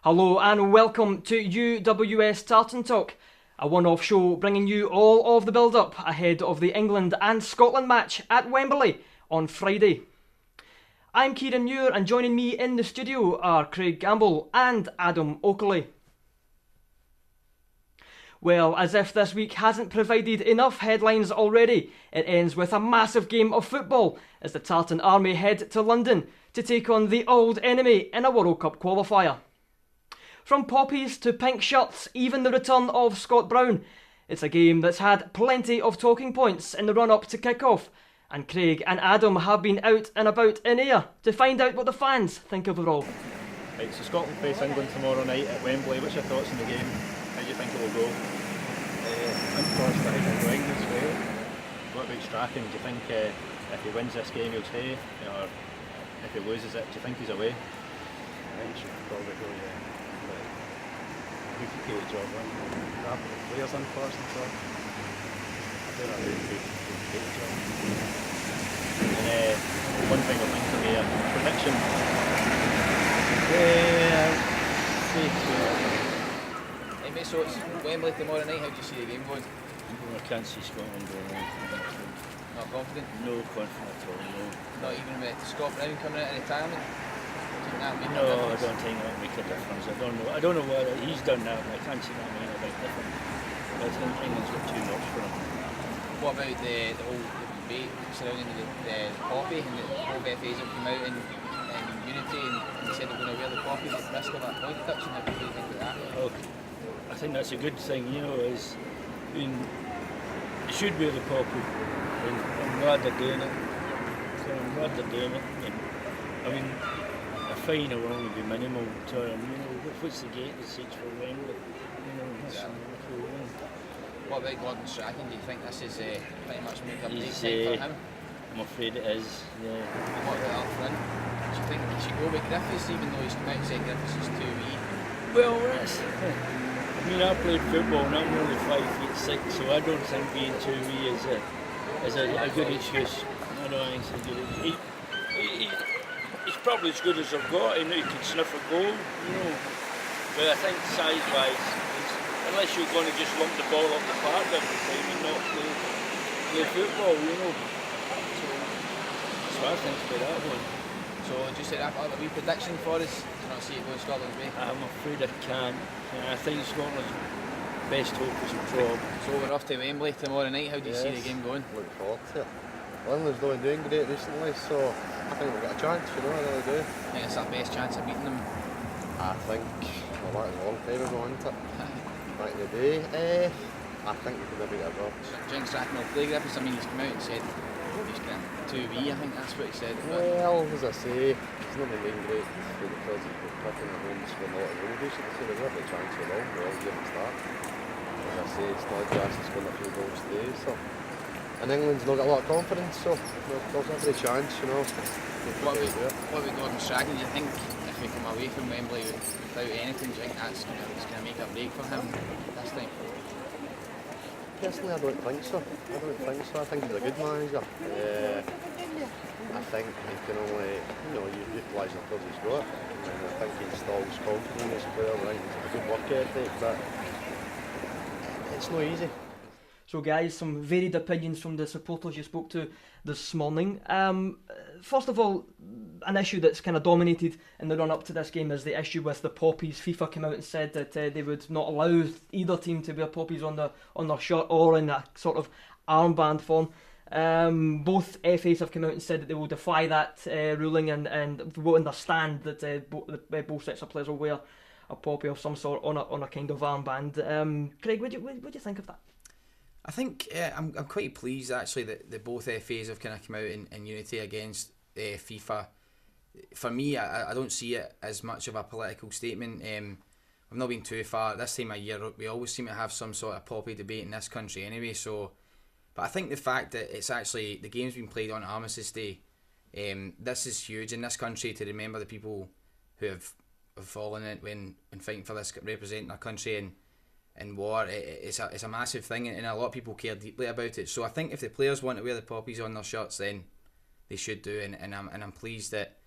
Hello and welcome to UWS Tartan Talk, a one-off show bringing you all of the build-up ahead of the England and Scotland match at Wembley on Friday. I'm Kieran and joining me in the studio are Craig Gamble and Adam Oakley. Well, as if this week hasn't provided enough headlines already, it ends with a massive game of football as the Tartan Army head to London to take on the old enemy in a World Cup qualifier. From poppies to pink shirts, even the return of Scott Brown, it's a game that's had plenty of talking points in the run-up to kick-off, and Craig and Adam have been out and about in Ayr to find out what the fans think of it all. Right, so Scotland face England tomorrow night at Wembley. What's your thoughts on the game? How do you think it will go? Unfortunately, I think England's way. What about Strachan? Do you think if he wins this game he'll stay? Or if he loses it, do you think he's away? I think he should probably go, yeah. He could get a job on. After the players, unfortunately. I don't know if he could get a job. And one final thing for me, a prediction. Hey mate, so it's Wembley tomorrow night, how do you see the game going? I can't see Scotland going on. Not confident? No confidence at all, no. Not even with Scott Brown coming out of retirement? No, I don't think that will make a difference. I don't know what he's done now, but I can't see that making a big difference. I think England's got too much for him. What about the whole debate surrounding the poppy and the whole FAs have come out in unity and said they're going to wear the poppy at the risk of that point deduction? How do you think of that? Oh, I think that's a good thing, is they should wear the poppy, and I'm glad they're doing it. So I'm glad they're doing it. And, I mean, a fine will only be minimal to them, what's the gate that seats for Wembley? That's cool. What about Gordon Strachan? Do you think this is pretty much make a break He's, time for him? I'm afraid it is, yeah. And what about up front? Do you think he should go with Griffiths even though he's come out and said Griffiths is too wee? Well, I played football and I'm only 5'6", so I don't think being too wee is a good excuse. I don't think it's a good excuse. He's probably as good as I've got. He can sniff a goal, But I think size-wise, unless you're going to just lump the ball up the park every time and not play football, So I think about that one. So just to wrap up, a wee prediction for us? Do you not see it going Scotland's way? I'm afraid I can't. I think Scotland's best hope is a draw. So we're off to Wembley tomorrow night. How do you see the game going? Look forward to it. England's not doing great recently, so I think we've got a chance, I really do. I think it's our best chance of beating them. I think, well, that's a long time ago, isn't it? Back in the day, I think we could maybe get a draw. So, do you think Strachan will play Griffiths? I mean, he's come out and said he's kind of too wee, I think that's what he said. Well, as I say, he's not been doing great because he's been picking the homes for a lot of goals recently, so they've got the chance for all. We'll give him a start. As I say, Snodgrass has scored a few goals today, so. And England's not got a lot of confidence, so there's every chance, What about Gordon Strachan? Do you think if we come away from Wembley without anything, do you think that's going to make a break for him this time? Personally, I don't think so. I think he's a good manager. I think he can only, utilise the players he's got. And I think he installs confidence in his players. I think he's a good work ethic, but it's not easy. So guys, some varied opinions from the supporters you spoke to this morning. First of all, an issue that's kind of dominated in the run-up to this game is the issue with the poppies. FIFA came out and said that they would not allow either team to wear poppies on their shirt or in a sort of armband form. Both FAs have come out and said that they will defy that ruling and will understand that both sets of players will wear a poppy of some sort on a kind of armband. Craig, what do you think of that? I think I'm quite pleased actually that both FAs have kind of come out in unity against FIFA. For me, I don't see it as much of a political statement. I've not been too far. This time of year, we always seem to have some sort of poppy debate in this country anyway. So, but I think the fact that it's actually the game's been played on Armistice Day, this is huge in this country to remember the people who have fallen in it when fighting for this, representing our country in war. It's a massive thing, and a lot of people care deeply about it. So I think if the players want to wear the poppies on their shirts, then they should do, and I'm pleased that,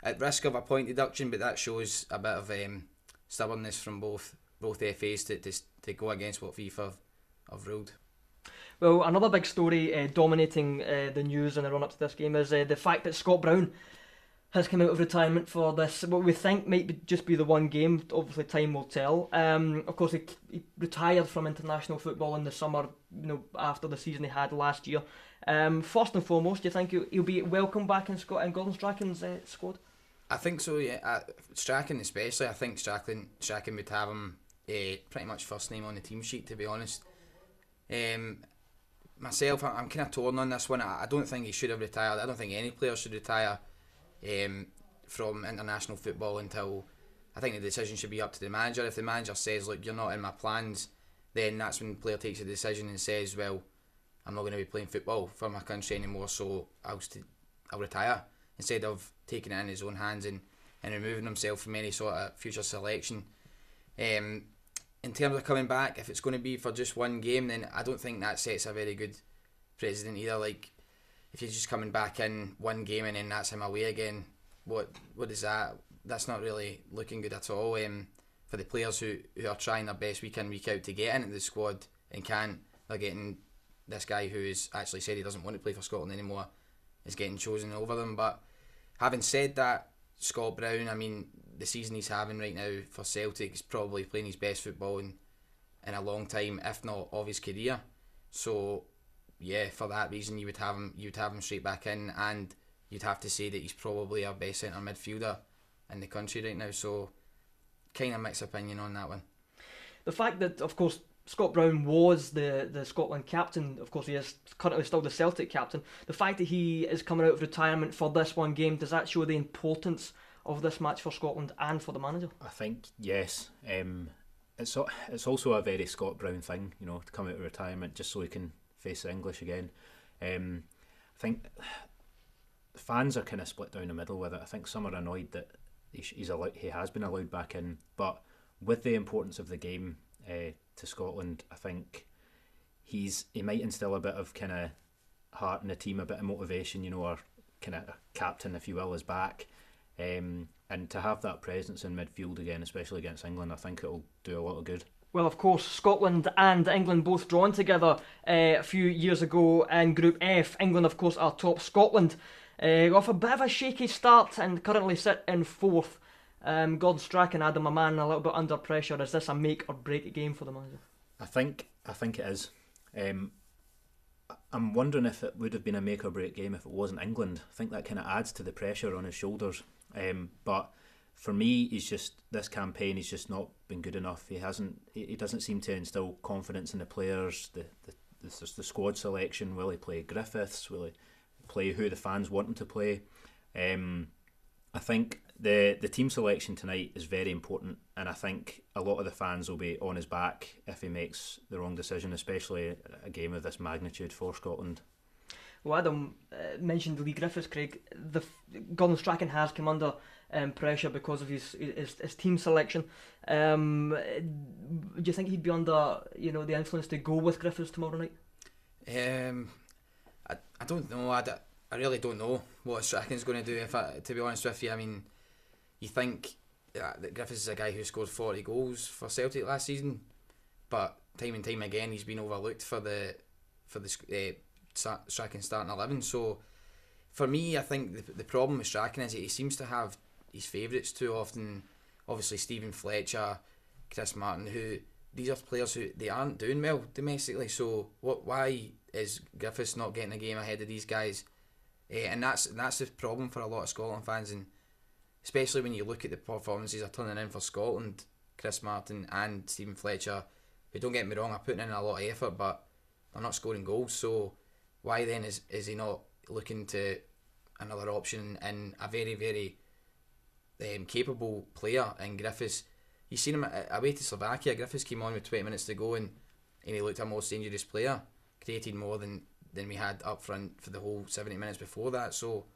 at risk of a point deduction, but that shows a bit of stubbornness from both FAs to go against what FIFA have ruled. Well, another big story dominating the news in the run-up to this game is the fact that Scott Brown has come out of retirement for this, what we think might just be the one game. Obviously, time will tell. Of course, he retired from international football in the summer, after the season he had last year. First and foremost, do you think he'll be welcome back in Gordon Strachan's squad? I think so, yeah. Strachan especially, I think Strachan would have him pretty much first name on the team sheet, to be honest. Myself, I'm kind of torn on this one. I don't think he should have retired. I don't think any player should retire from international football until, I think the decision should be up to the manager. If the manager says, look, you're not in my plans, then that's when the player takes a decision and says, well, I'm not going to be playing football for my country anymore, so I'll retire, instead of taking it in his own hands and removing himself from any sort of future selection. In terms of coming back, if it's going to be for just one game, then I don't think that sets a very good precedent either. Like, if you're just coming back in one game and then that's him away again, what is that? That's not really looking good at all. For the players who are trying their best week in, week out to get into the squad and can't, they're getting this guy who has actually said he doesn't want to play for Scotland anymore is getting chosen over them. But having said that, Scott Brown, I mean, the season he's having right now for Celtic is probably playing his best football in a long time, if not of his career. So yeah, for that reason you'd have him straight back in, and you'd have to say that he's probably our best centre midfielder in the country right now. So kind of mixed opinion on that one. The fact that, of course, Scott Brown was the Scotland captain, of course he is currently still the Celtic captain, the fact that he is coming out of retirement for this one game, does that show the importance of this match for Scotland and for the manager? I think yes. It's also a very Scott Brown thing, to come out of retirement just so he can face the English again. I think fans are kind of split down the middle with it. I think some are annoyed that he has been allowed back in, but with the importance of the game to Scotland, I think he might instill a bit of kind of heart in the team, a bit of motivation, or kind of captain, if you will, is back. And to have that presence in midfield again, especially against England, I think it'll do a lot of good. Well, of course, Scotland and England both drawn together a few years ago in Group F. England, of course, are top. Scotland off a bit of a shaky start and currently sit in fourth. Gordon Strachan, Adam, a man a little bit under pressure. Is this a make or break game for the manager? I think it is. I'm wondering if it would have been a make or break game if it wasn't England. I think that kind of adds to the pressure on his shoulders. But for me, this campaign he's just not been good enough. He doesn't seem to instill confidence in the players. The squad selection. Will he play Griffiths? Will he play who the fans want him to play? I think the team selection tonight is very important, and I think a lot of the fans will be on his back if he makes the wrong decision, especially a game of this magnitude for Scotland. Well, Adam mentioned Lee Griffiths, Craig. Gordon Strachan has come under pressure because of his team selection. Do you think he'd be under the influence to go with Griffiths tomorrow night? I don't know. I really don't know what Strachan's going to do. To be honest with you, I mean, you think that Griffiths is a guy who scored 40 goals for Celtic last season, but time and time again he's been overlooked for the Strachan starting 11. So for me, I think the problem with Strachan is that he seems to have his favourites too often. Obviously Stephen Fletcher, Chris Martin, who these are players who they aren't doing well domestically. So why is Griffiths not getting a game ahead of these guys? And that's the problem for a lot of Scotland fans, and especially when you look at the performances are turning in for Scotland. Chris Martin and Stephen Fletcher, who, don't get me wrong, are putting in a lot of effort, but they're not scoring goals. So why then is he not looking to another option in a very, very capable player in Griffiths? You've seen him away to Slovakia. Griffiths came on with 20 minutes to go and he looked a most dangerous player, created more than we had up front for the whole 70 minutes before that. So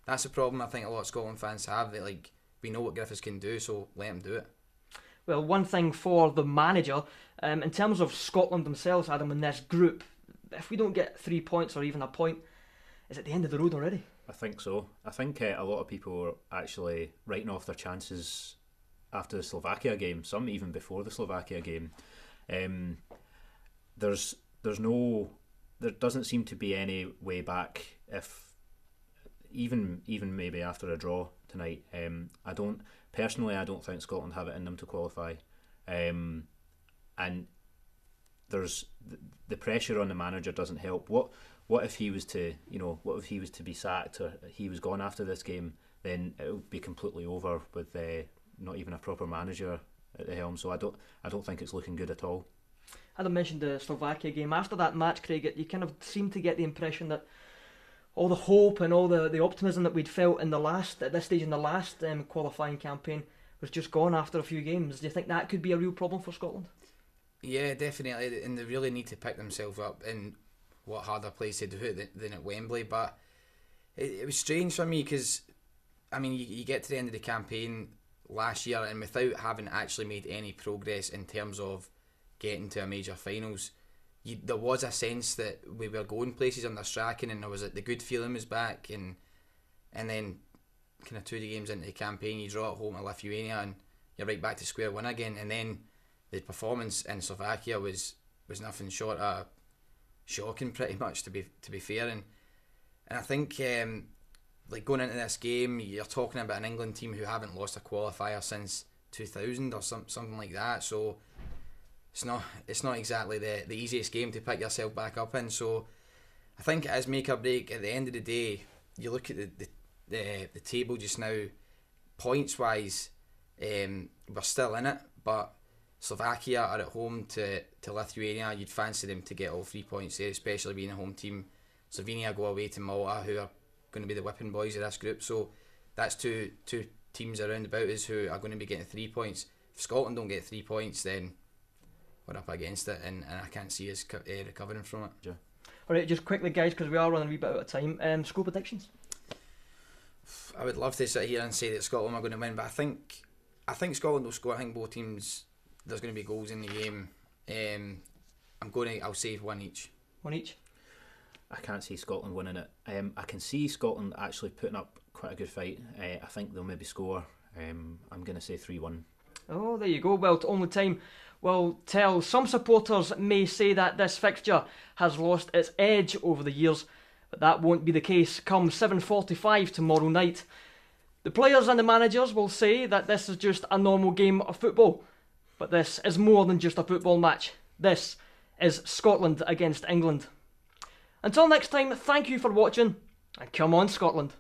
that's the problem I think a lot of Scotland fans have, that we know what Griffiths can do, so let him do it. Well, one thing for the manager, in terms of Scotland themselves, Adam, in this group, if we don't get 3 points or even a point, is it the end of the road already? I think so. I think a lot of people are actually writing off their chances after the Slovakia game, some even before the Slovakia game. There doesn't seem to be any way back. If even maybe after a draw tonight, I don't think Scotland have it in them to qualify, and there's the pressure on the manager doesn't help. What if he was to be sacked or he was gone after this game? Then it would be completely over with not even a proper manager at the helm. So I don't think it's looking good at all. As I mentioned the Slovakia game, after that match, Craig, you kind of seem to get the impression that all the hope and all the optimism that we'd felt at this stage in the last qualifying campaign was just gone after a few games. Do you think that could be a real problem for Scotland? Yeah, definitely, and they really need to pick themselves up in what harder place to do it than at Wembley. But it was strange for me because, I mean, you get to the end of the campaign last year and without having actually made any progress in terms of getting to a major finals, there was a sense that we were going places under Strachan, and there was the good feeling was back, and then kind of 2 games into the campaign you draw at home at Lithuania and you're right back to square one again, and then the performance in Slovakia was nothing short of shocking, pretty much, to be fair, and I think like going into this game you're talking about an England team who haven't lost a qualifier since 2000 or something like that, so it's not exactly the easiest game to pick yourself back up in. So I think it is make or break. At the end of the day, you look at the table just now, points wise, we're still in it, but Slovakia are at home to Lithuania. You'd fancy them to get all 3 points there, especially being a home team. Slovenia go away to Malta, who are going to be the whipping boys of this group. So that's two teams around about us who are going to be getting 3 points. If Scotland don't get 3 points, then we're up against it, and I can't see us recovering from it. Yeah. Alright, just quickly guys, because we are running a wee bit out of time, score predictions? I would love to sit here and say that Scotland are going to win, but I think Scotland will score. I think both teams, there's going to be goals in the game. I'll say one each. One each? I can't see Scotland winning it. I can see Scotland actually putting up quite a good fight. I think they'll maybe score. I'm going to say 3-1. Oh, there you go. Well, only time will tell. Some supporters may say that this fixture has lost its edge over the years, but that won't be the case come 7:45 tomorrow night. The players and the managers will say that this is just a normal game of football, but this is more than just a football match. This is Scotland against England. Until next time, thank you for watching, and come on Scotland.